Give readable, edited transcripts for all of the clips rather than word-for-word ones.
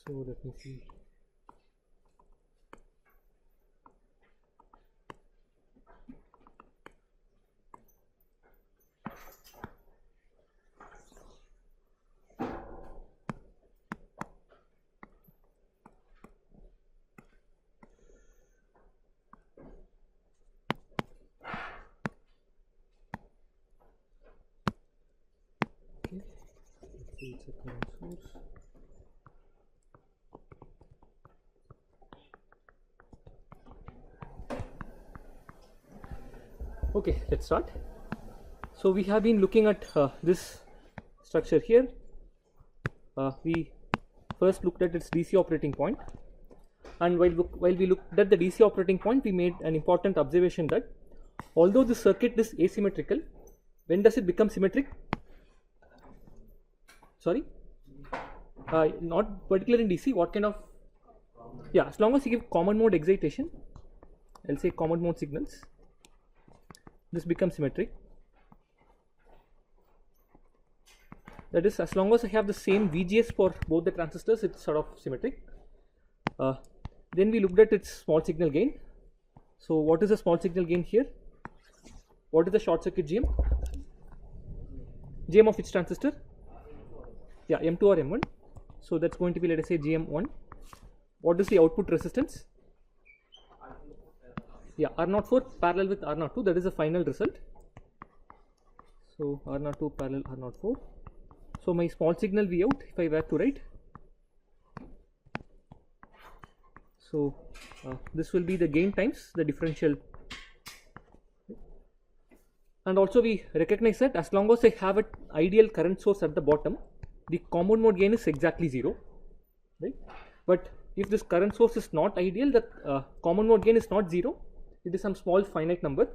So let me see. Okay, let's see, it's a current source. Okay, let's start. So we have been looking at this structure here. We first looked at its DC operating point, and while we looked at the DC operating point, we made an important observation that although the circuit is asymmetrical, when does it become symmetric? Sorry, not particular in DC. What kind of? Yeah, as long as you give common mode excitation, I'll say common mode signals, this becomes symmetric. That is, as long as I have the same VGS for both the transistors, it's sort of symmetric. Then we looked at its small signal gain. So what is the small signal gain here? What is the short circuit GM? GM of which transistor? Yeah, M2 or M1. So that's going to be, let us say, GM1. What is the output resistance? Yeah, R04 parallel with R02. That is the final result. So R02 parallel R04. So my small signal V out, if I were to write, so this will be the gain times the differential. And also we recognize that as long as I have an ideal current source at the bottom, the common mode gain is exactly 0, right? But if this current source is not ideal, the common mode gain is not 0, it is some small finite number.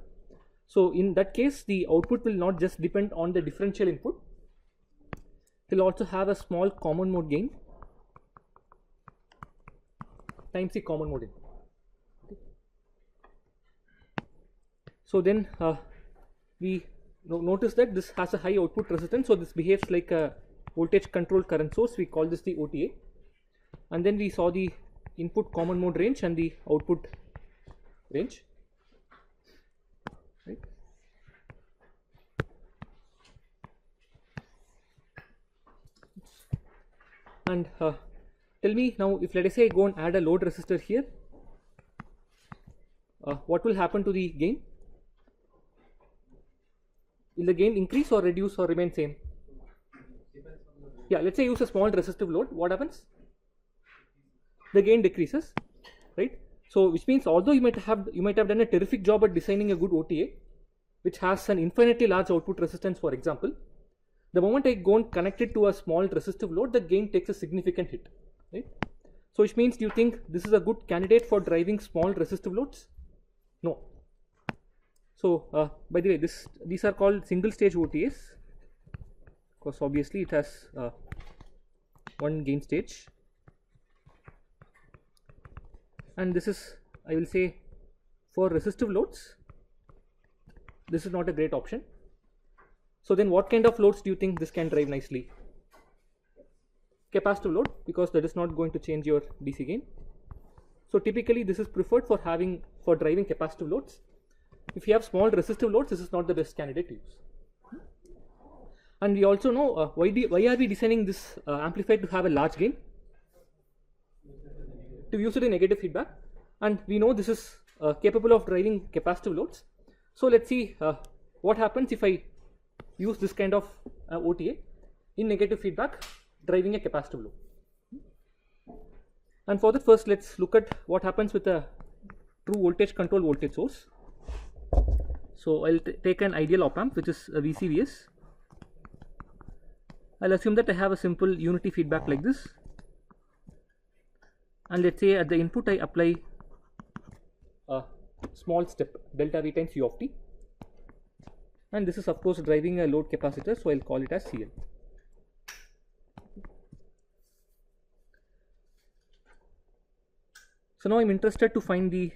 So in that case, the output will not just depend on the differential input, it will also have a small common mode gain times the common mode input. Okay. So then we notice that this has a high output resistance, so this behaves like a voltage controlled current source. We call this the OTA. And then we saw the input common mode range and the output range, right? And tell me now, if let us say I go and add a load resistor here, what will happen to the gain? Will the gain increase or reduce or remain same? Yeah, let's say use a small resistive load. What happens? The gain decreases, right? So which means although you might have done a terrific job at designing a good OTA, which has an infinitely large output resistance, for example, the moment I go and connect it to a small resistive load, the gain takes a significant hit, right? So which means, do you think this is a good candidate for driving small resistive loads? No. So by the way, these are called single stage OTAs, because obviously it has one gain stage, and this is, I will say, for resistive loads, this is not a great option. So then what kind of loads do you think this can drive nicely? Capacitive load, because that is not going to change your DC gain. So typically this is preferred for driving capacitive loads. If you have small resistive loads, this is not the best candidate to use. And we also know why are we designing this amplifier to have a large gain? To use it in negative feedback, and we know this is capable of driving capacitive loads. So let's see what happens if I use this kind of OTA in negative feedback driving a capacitive load. And for that, first let's look at what happens with a true voltage control voltage source. So I'll take an ideal op amp, which is a VCVS. I'll assume that I have a simple unity feedback like this, and let's say at the input I apply a small step delta V times U of t, and this is of course driving a load capacitor, so I'll call it as CL. So now I'm interested to find the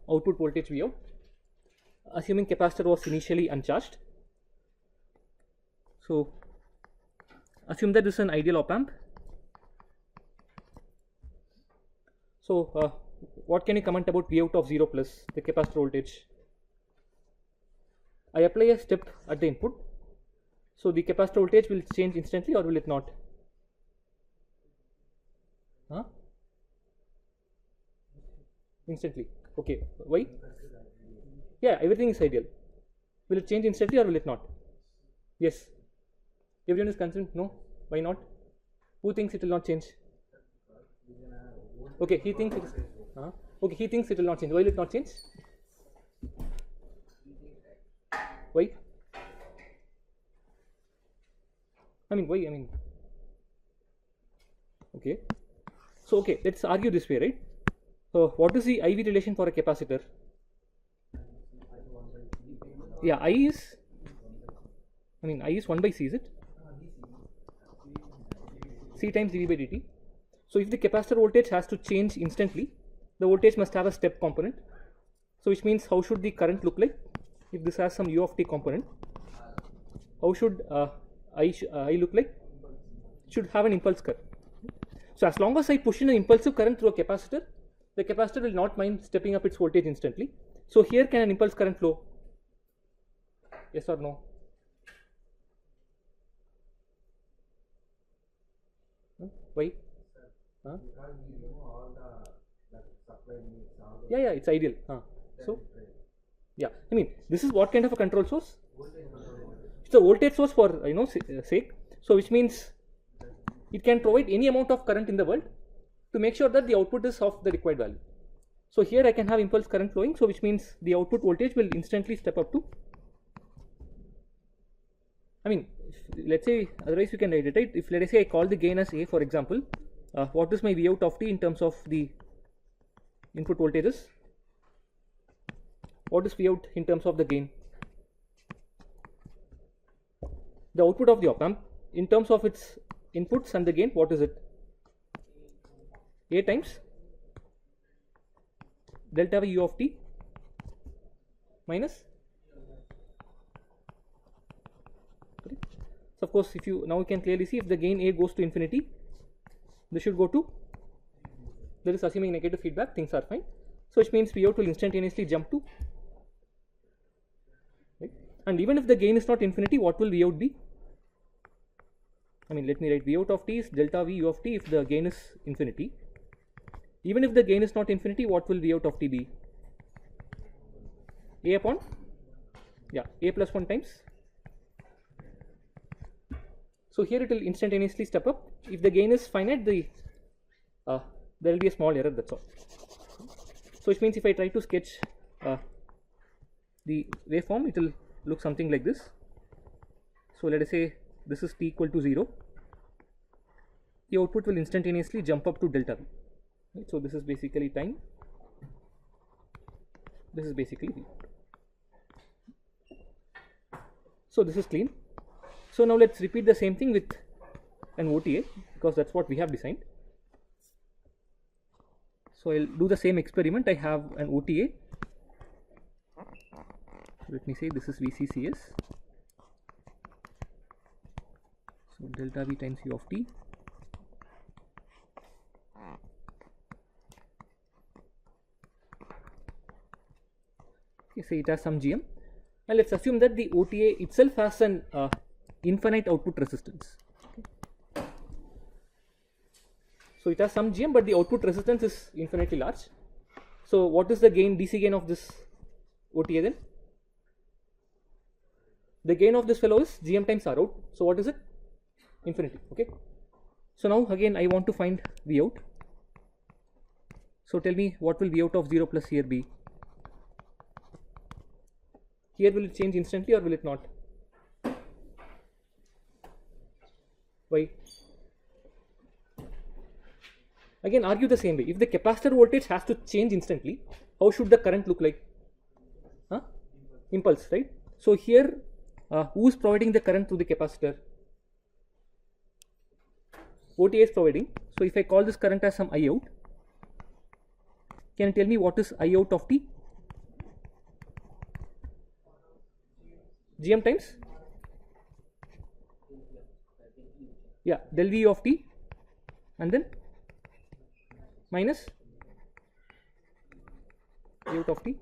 output voltage V out, assuming capacitor was initially uncharged. So assume that this is an ideal op amp. So what can you comment about V out of 0 plus the capacitor voltage? I apply a step at the input, so the capacitor voltage will change instantly or will it not? Huh? Instantly. Okay. Why? Yeah, everything is ideal. Will it change instantly or will it not? Yes. Everyone is concerned? No. Why not? Who thinks it will not change? Okay, he thinks it is. Okay, he thinks it will not change. Why will it not change? Why? I mean, why? I mean, okay. So, okay, let's argue this way, right? So, what is the IV relation for a capacitor? Yeah, I is 1 by C, is it? C times dV by dt. So, if the capacitor voltage has to change instantly, the voltage must have a step component. So, which means how should the current look like? If this has some u of t component, how should I look like? It should have an impulse current. So, as long as I push in an impulsive current through a capacitor, the capacitor will not mind stepping up its voltage instantly. So, here can an impulse current flow? Yes or no? Why? Huh? Yeah, it's ideal. So, yeah, I mean, this is what kind of a control source? It's a voltage source for sake. So, which means it can provide any amount of current in the world to make sure that the output is of the required value. So, here I can have impulse current flowing. So, which means the output voltage will instantly step up to. I mean, let's say, otherwise you can write it, right? If let us say I call the gain as A, for example, what is my V out of t in terms of the input voltages? What is V out in terms of the gain? The output of the op amp in terms of its inputs and the gain, what is it? A times delta V u of t minus. So, of course, if you now you can clearly see if the gain A goes to infinity, this should go to, that is assuming negative feedback, things are fine. So, which means V out will instantaneously jump to, right? And even if the gain is not infinity, what will V out be? I mean, let me write V out of t is delta V u of t if the gain is infinity. Even if the gain is not infinity, what will V out of t be? A upon, yeah, A plus 1 times. So, here it will instantaneously step up. If the gain is finite, there will be a small error, that's all. So, which means if I try to sketch the waveform, it will look something like this. So, let us say this is t equal to 0. The output will instantaneously jump up to delta V. Right? So, this is basically time. This is basically V. So, this is clean. So, now let us repeat the same thing with an OTA because that is what we have designed. So, I will do the same experiment. I have an OTA. Let me say this is VCCS. So, delta V times U of t. Okay, say it has some GM. And let us assume that the OTA itself has an infinite output resistance. Okay. So, it has some GM, but the output resistance is infinitely large. So, what is the gain, DC gain of this OTA then? The gain of this fellow is GM times R out. So, what is it? Infinity. Okay. So, now again I want to find V out. So, tell me what will V out of 0 plus here be? Here will it change instantly or will it not? Why? Again argue the same way. If the capacitor voltage has to change instantly, how should the current look like? Impulse, right? So, here who is providing the current through the capacitor? OTA is providing. So, if I call this current as some I out, can you tell me what is I out of t? GM times? Yeah, del V of t and then minus V out of t.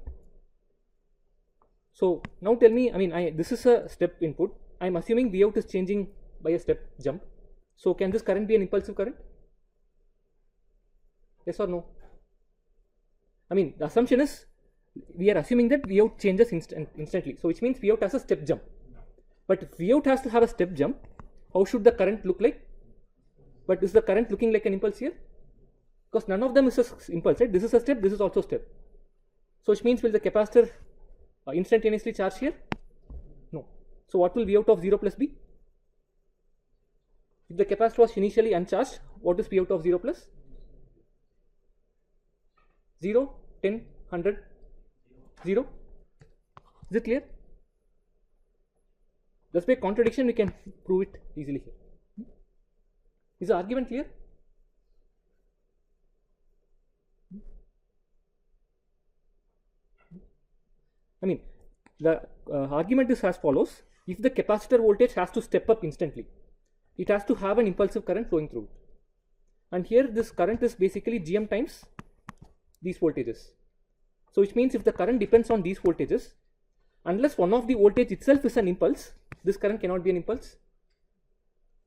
So now tell me, I mean, this is a step input. I am assuming V out is changing by a step jump. So can this current be an impulsive current? Yes or no? I mean, the assumption is we are assuming that V out changes instantly. So which means V out has a step jump. But if V out has to have a step jump, how should the current look like? But is the current looking like an impulse here? Because none of them is an impulse, right? This is a step, this is also a step. So which means will the capacitor instantaneously charge here? No. So what will V out of 0 plus be? If the capacitor was initially uncharged, what is V out of 0 plus? 0, 10, 100, 0. Is it clear? Just by contradiction we can prove it easily here. Is the argument clear? I mean, the argument is as follows. If the capacitor voltage has to step up instantly, it has to have an impulsive current flowing through it. And here this current is basically GM times these voltages. So which means if the current depends on these voltages, unless one of the voltage itself is an impulse, this current cannot be an impulse.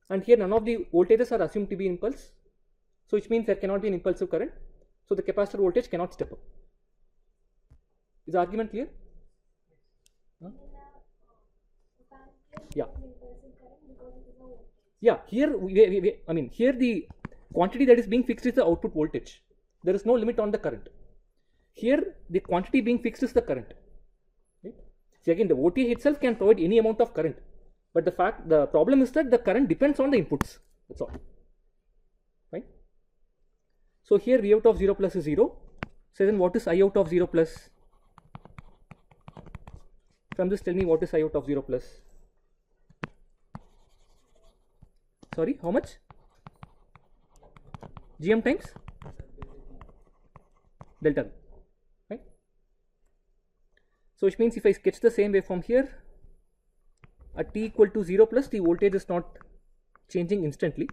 And here none of the voltages are assumed to be impulse. So which means there cannot be an impulsive current. So the capacitor voltage cannot step up. Is the argument clear? Huh? Yeah. Yeah, here I mean, here the quantity that is being fixed is the output voltage. There is no limit on the current. Here the quantity being fixed is the current. Right? See, again, the OTA itself can provide any amount of current, but the problem is that the current depends on the inputs. That's all. Right? So here V out of 0 plus is 0. So then what is I out of 0 plus? From this, tell me what is I out of 0 plus? Sorry, how much? GM times delta V, right? So which means if I sketch the same waveform here, at t equal to 0 plus, the voltage is not changing instantly.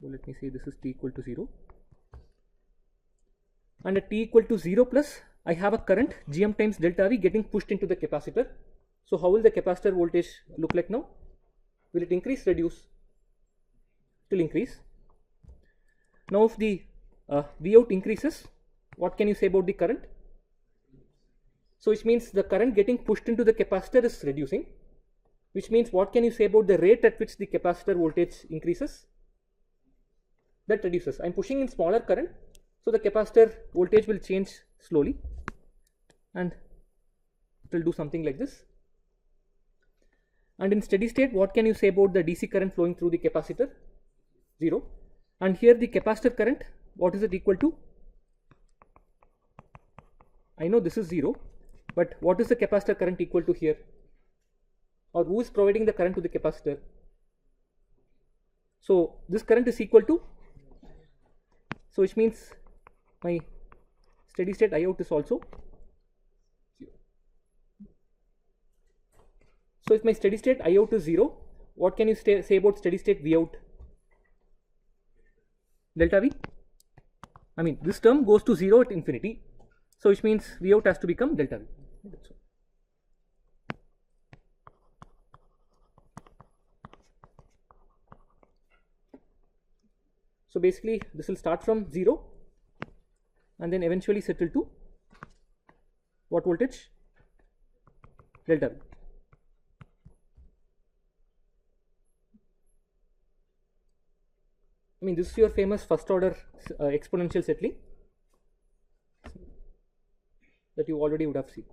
So let me say this is t equal to 0. And at t equal to 0 plus, I have a current GM times delta V getting pushed into the capacitor. So how will the capacitor voltage look like now? Will it increase, reduce? It will increase. Now if the V out increases, what can you say about the current? So which means the current getting pushed into the capacitor is reducing, which means what can you say about the rate at which the capacitor voltage increases? That reduces. I am pushing in smaller current, so the capacitor voltage will change slowly and it will do something like this. And in steady state, what can you say about the DC current flowing through the capacitor? 0. And here the capacitor current, what is it equal to? I know this is 0, but what is the capacitor current equal to here? Or who is providing the current to the capacitor? So this current is equal to, so which means my steady state I out is also 0. So if my steady state I out is 0, what can you say about steady state V out? Delta V? I mean, this term goes to 0 at infinity. So which means V out has to become delta V. That's all. So basically this will start from 0 and then eventually settle to what voltage? Delta V. I mean, this is your famous first order exponential settling that you already would have seen.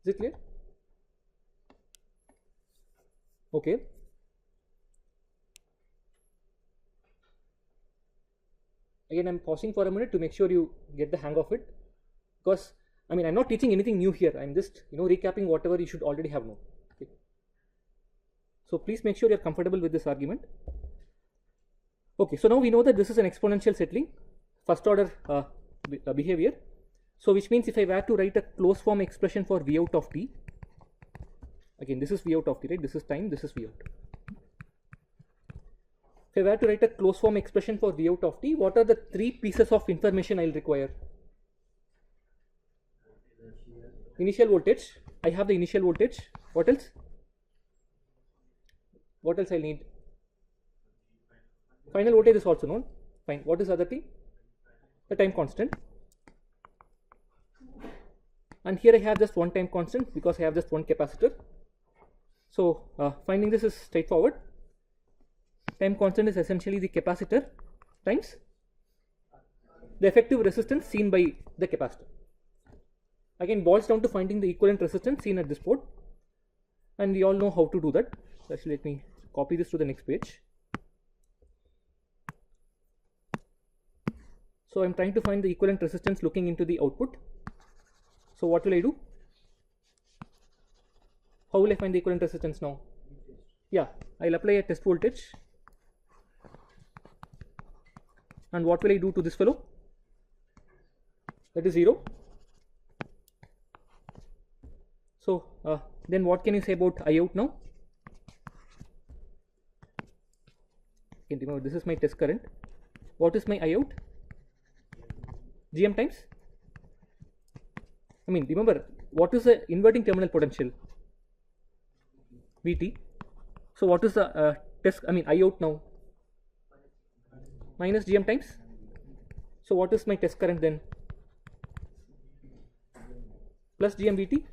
Is it clear? Okay. Again, I'm pausing for a minute to make sure you get the hang of it, because I mean, I'm not teaching anything new here. I'm just recapping whatever you should already have known. Okay. So please make sure you're comfortable with this argument. Okay, so now we know that this is an exponential settling, first order behavior. So which means if I were to write a closed form expression for V out of t, again this is V out of t, right? This is time, this is V out. if I were to write a closed form expression for V out of t, what are the three pieces of information I'll require? Initial voltage. I have the initial voltage. What else? What else I need? Final voltage is also known. Fine. What is the other thing? The time constant. And here I have just one time constant because I have just one capacitor. So finding this is straightforward. Time constant is essentially the capacitor times the effective resistance seen by the capacitor. Again, boils down to finding the equivalent resistance seen at this port, and we all know how to do that. So actually, let me copy this to the next page. So I'm trying to find the equivalent resistance looking into the output. So what will I do? How will I find the equivalent resistance now? Yeah, I'll apply a test voltage. And what will I do to this fellow? That is 0. So then what can you say about I out now? Okay, remember this is my test current. What is my I out? GM times? I mean, remember, what is the inverting terminal potential? VT. So what is the I out now? Minus GM times. So what is my test current then? Plus GM VT.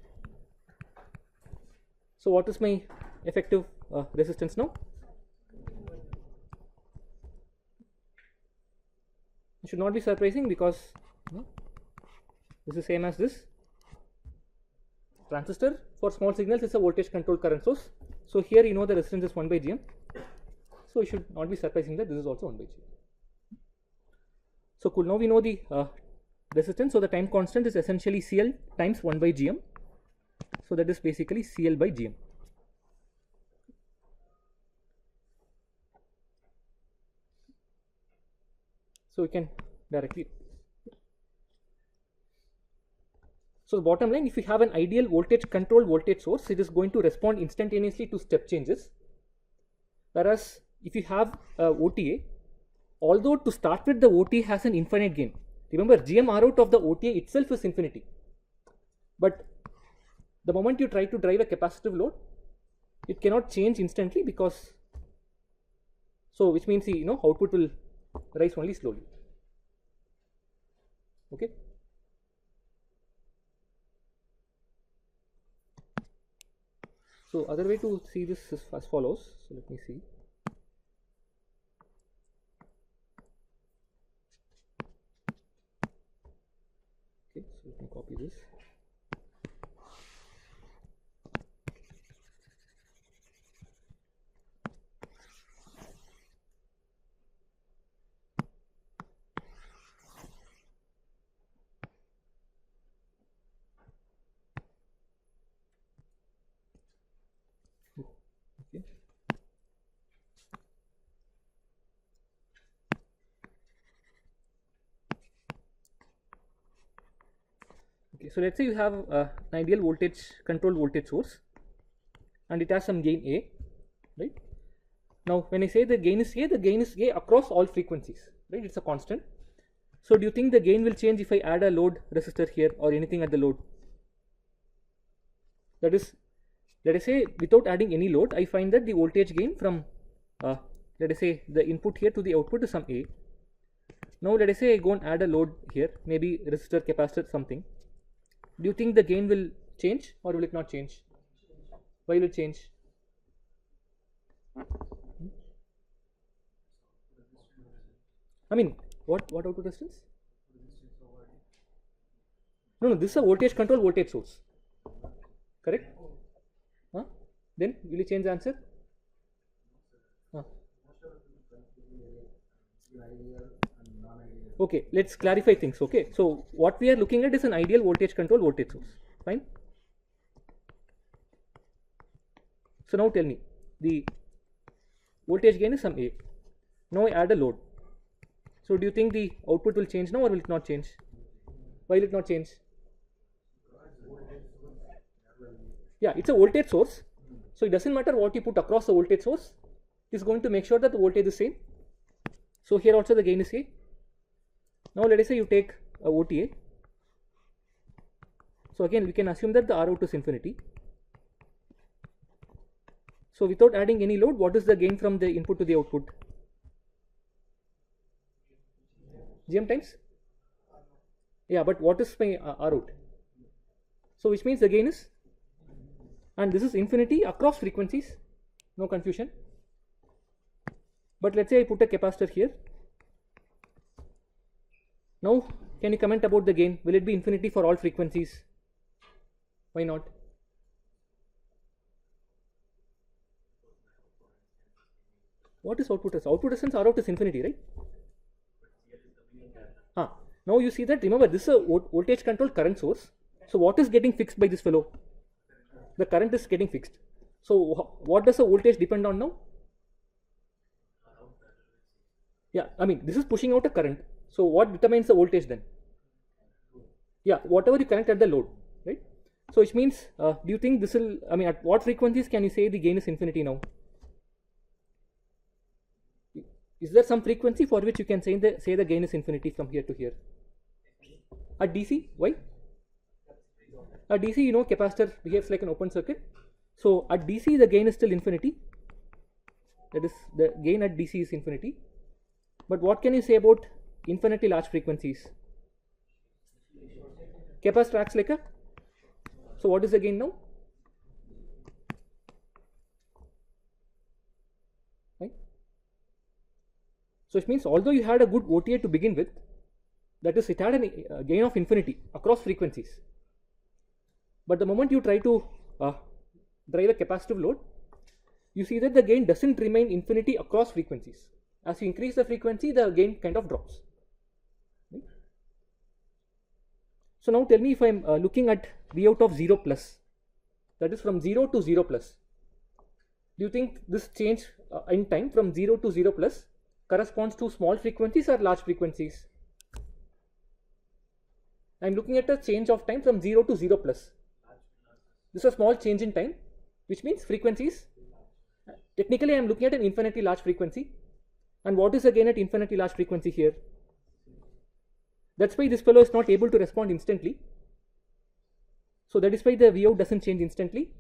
So what is my effective resistance now? It should not be surprising because this is same as this. Transistor for small signals is a voltage controlled current source. So here you know the resistance is 1 by GM. So it should not be surprising that this is also 1 by GM. So cool, now we know the resistance. So the time constant is essentially CL times 1 by GM. So that is basically CL by GM. So we can directly. So the bottom line, if you have an ideal voltage controlled voltage source, it is going to respond instantaneously to step changes. Whereas if you have OTA, although to start with the OTA has an infinite gain. Remember, GM R out of the OTA itself is infinity. But the moment you try to drive a capacitive load, it cannot change instantly because, so which means the output will rise only slowly. Okay. So other way to see this is as follows. So let me see. Okay, so let me copy this. So let's say you have an ideal voltage controlled voltage source and it has some gain A, right? Now when I say the gain is A across all frequencies, right? It's a constant. So do you think the gain will change if I add a load resistor here or anything at the load? That is, let us say without adding any load, I find that the voltage gain from let us say the input here to the output is some A. Now let us say I go and add a load here, maybe resistor, capacitor, something. Do you think the gain will change or will it not change? Why will it change? I mean, what output resistance? No, this is a voltage control voltage source. Correct? Huh? Then will you change the answer? Huh? Okay, let's clarify things. Okay, so what we are looking at is an ideal voltage control voltage source. Fine. So now tell me, the voltage gain is some A. Now I add a load. So do you think the output will change now or will it not change? Why will it not change? Yeah, it's a voltage source. So it doesn't matter what you put across the voltage source. It's going to make sure that the voltage is same. So here also the gain is A. Now let us say you take a OTA. So again we can assume that the R out is infinity. So without adding any load, what is the gain from the input to the output? GM times? Yeah, but what is my R out? So which means the gain is, and this is infinity across frequencies, no confusion. But let's say I put a capacitor here. Now can you comment about the gain? Will it be infinity for all frequencies? Why not? What is output resistance? Output resistance R out is infinity, right? Now you see that, remember, this is a voltage controlled current source. So what is getting fixed by this fellow? The current is getting fixed. So what does the voltage depend on now? Yeah, I mean, this is pushing out a current. So what determines the voltage then? Yeah, whatever you connect at the load, right? So which means, do you think this will, I mean, at what frequencies can you say the gain is infinity now? Is there some frequency for which you can say the gain is infinity from here to here? At DC, why? At DC, you know, capacitor behaves like an open circuit. So at DC, the gain is still infinity. That is, the gain at DC is infinity. But what can you say about infinitely large frequencies? Capacitor acts like a. So what is the gain now? Right? So it means although you had a good OTA to begin with, that is, it had a gain of infinity across frequencies. But the moment you try to drive a capacitive load, you see that the gain doesn't remain infinity across frequencies. As you increase the frequency, the gain kind of drops. Right? So now tell me, if I am looking at V out of 0 plus, that is from 0 to 0 plus, do you think this change in time from 0 to 0 plus corresponds to small frequencies or large frequencies? I am looking at a change of time from 0 to 0 plus. This is a small change in time, which means frequencies. Technically, I am looking at an infinitely large frequency. And what is the gain at infinitely large frequency here? That's why this fellow is not able to respond instantly. So that is why the V out doesn't change instantly.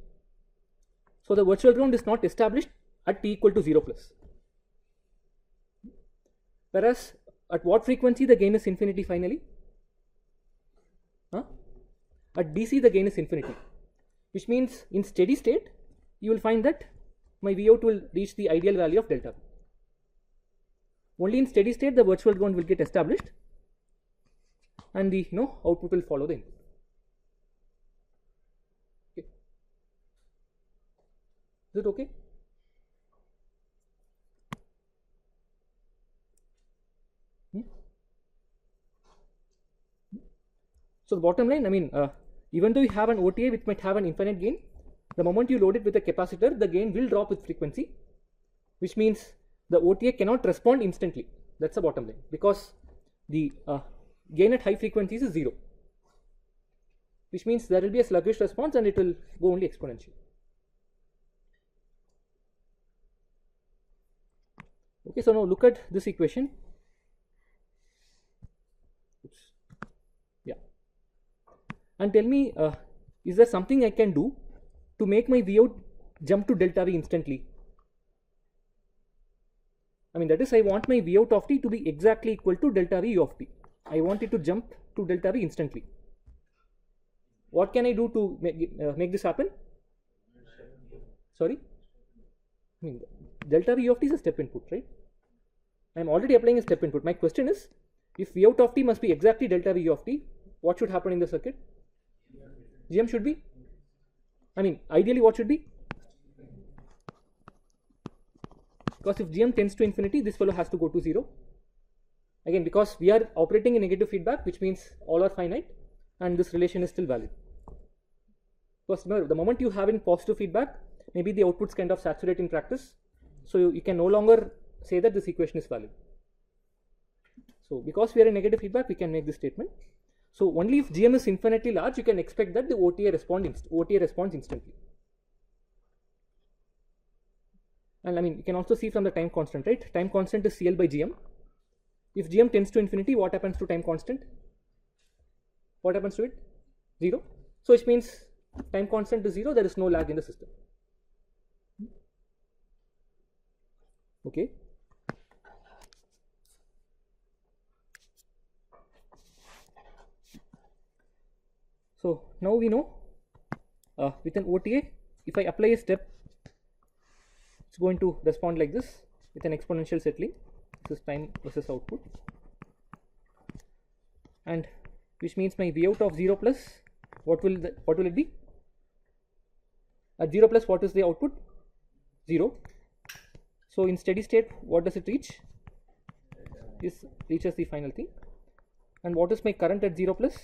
So the virtual ground is not established at t equal to 0 plus. Whereas at what frequency the gain is infinity finally? At DC the gain is infinity, which means in steady state you will find that my V out will reach the ideal value of delta V. Only in steady state the virtual ground will get established and the output will follow the input. Okay. Is it okay? So the bottom line, I mean, even though you have an OTA which might have an infinite gain, the moment you load it with a capacitor, the gain will drop with frequency, which means the OTA cannot respond instantly. That's the bottom line, because the gain at high frequencies is 0, which means there will be a sluggish response and it will go only exponential. Okay, so now look at this equation. Oops. Yeah. And tell me, is there something I can do to make my V out jump to delta V instantly? I mean, that is, I want my V out of t to be exactly equal to delta V U of t. I want it to jump to delta V instantly. What can I do to make this happen? Sorry? I mean, delta V of t is a step input, right? I am already applying a step input. My question is, if V out of t must be exactly delta V U of t, what should happen in the circuit? GM should be? I mean, ideally what should be? Because if GM tends to infinity, this fellow has to go to 0. Again, because we are operating in negative feedback, which means all are finite, and this relation is still valid. Because remember, the moment you have in positive feedback, maybe the outputs kind of saturate in practice. So you can no longer say that this equation is valid. So because we are in negative feedback, we can make this statement. So only if GM is infinitely large, you can expect that the OTA responds instantly. And I mean, you can also see from the time constant, right? Time constant is CL by GM. If Gm tends to infinity, what happens to time constant? What happens to it? 0. So which means time constant is 0, there is no lag in the system. Okay. So now we know with an OTA, if I apply a step, it's going to respond like this with an exponential settling. This is time versus output, and which means my Vout of 0 plus, what will it be? At 0 plus, what is the output? 0. So in steady state, what does it reach? This reaches the final thing. And what is my current at 0 plus?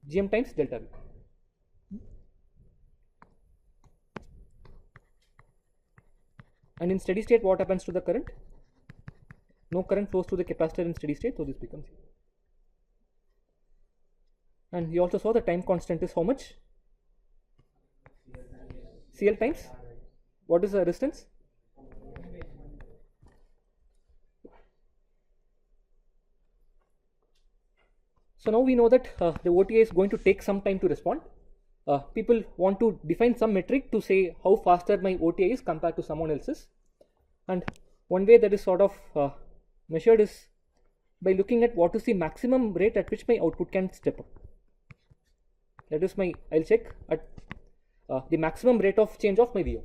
Gm times delta V. And in steady state, what happens to the current? No current flows through the capacitor in steady state, so this becomes 0. And you also saw the time constant is how much? CL times, what is the resistance? So now we know that the OTA is going to take some time to respond. People want to define some metric to say how faster my OTA is compared to someone else's. And one way that is sort of measured is by looking at what is the maximum rate at which my output can step up. That is my, I'll check at the maximum rate of change of my Vout.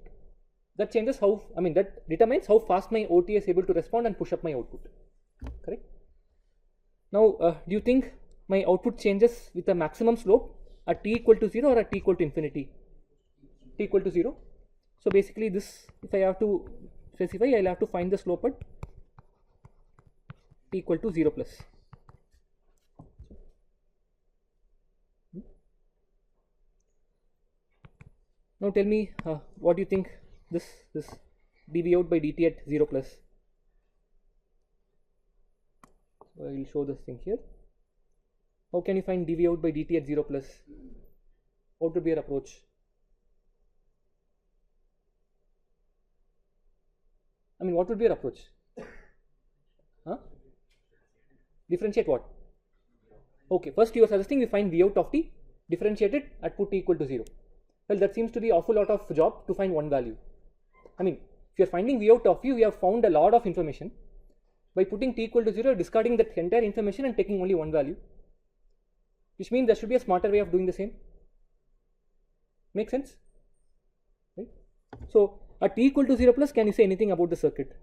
That changes how, that determines how fast my OTA is able to respond and push up my output. Correct? Now, do you think my output changes with a maximum slope at t equal to 0 or at t equal to infinity? T equal to 0. So basically this, if I have to specify, I'll have to find the slope at t equal to 0 plus. Now tell me what do you think this dV out by dt at 0 plus. So I will show this thing here. How can you find dV out by dt at 0 plus? What would be your approach? What would be your approach? Differentiate what? Okay, first you are suggesting we find V out of t, differentiate it at put t equal to 0. Well, that seems to be awful lot of job to find one value. If you are finding V out of u, we have found a lot of information. By putting t equal to 0, discarding that entire information and taking only one value. Which means there should be a smarter way of doing the same. Make sense? Right? So at t equal to 0 plus, can you say anything about the circuit?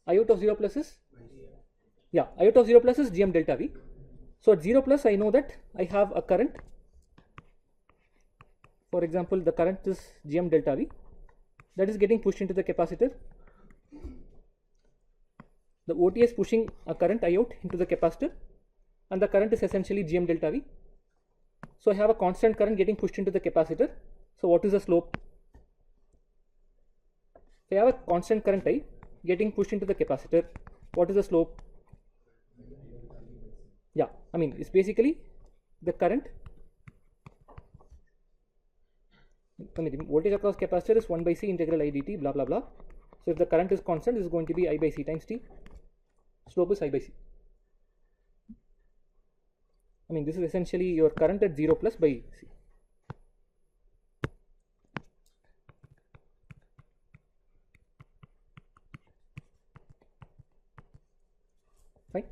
I out of 0 plus is? Yeah, I out of 0 plus is Gm delta V. So at 0 plus, I know that I have a current. For example, the current is Gm delta V. That is getting pushed into the capacitor. The OTA is pushing a current I out into the capacitor, and the current is essentially Gm delta V. So I have a constant current getting pushed into the capacitor. So what is the slope? So I have a constant current I getting pushed into the capacitor. What is the slope? Yeah, it's basically the current. The voltage across capacitor is 1 by C integral I dt, blah blah blah. So if the current is constant, it is going to be I by C times t. Slope is I by C. This is essentially your current at 0 plus by C. Fine.